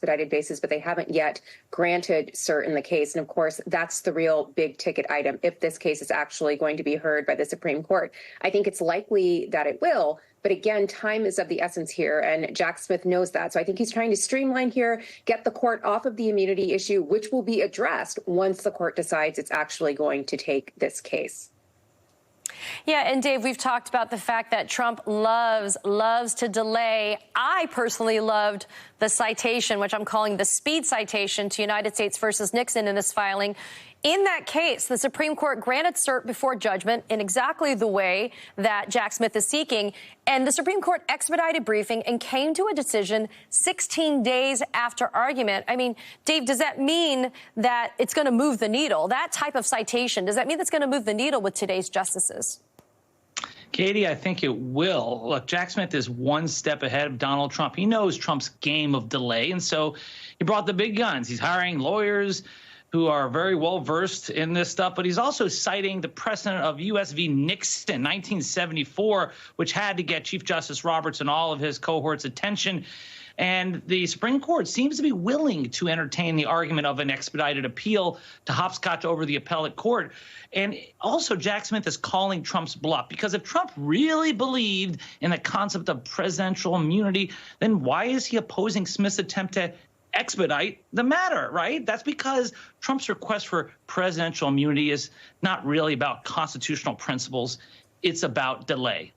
expedited basis, but they haven't yet granted cert in the case. And of course, that's the real big ticket item if this case is actually going to be heard by the Supreme Court. I think it's likely that it will. But again, time is of the essence here, and Jack Smith knows that. So I think he's trying to streamline here, get the court off of the immunity issue, which will be addressed once the court decides it's actually going to take this case. Yeah, and Dave, we've talked about the fact that Trump loves to delay. I personally loved the citation, which I'm calling the speed citation to United States versus Nixon in this filing. In that case, the Supreme Court granted cert before judgment in exactly the way that Jack Smith is seeking. And the Supreme Court expedited briefing and came to a decision 16 days after argument. I mean, Dave, does that mean that it's going to move the needle? That type of citation, does that mean that's going to move the needle with today's justices? Katie, I think it will. Look, Jack Smith is one step ahead of Donald Trump. He knows Trump's game of delay, and so he brought the big guns. He's hiring lawyers who are very well versed in this stuff, but he's also citing the precedent of U.S. v. Nixon, 1974, which had to get Chief Justice Roberts and all of his cohorts' attention. And the Supreme Court seems to be willing to entertain the argument of an expedited appeal to hopscotch over the appellate court. And also, Jack Smith is calling Trump's bluff, because if Trump really believed in the concept of presidential immunity, then why is he opposing Smith's attempt to expedite the matter, right? That's because Trump's request for presidential immunity is not really about constitutional principles. It's about delay.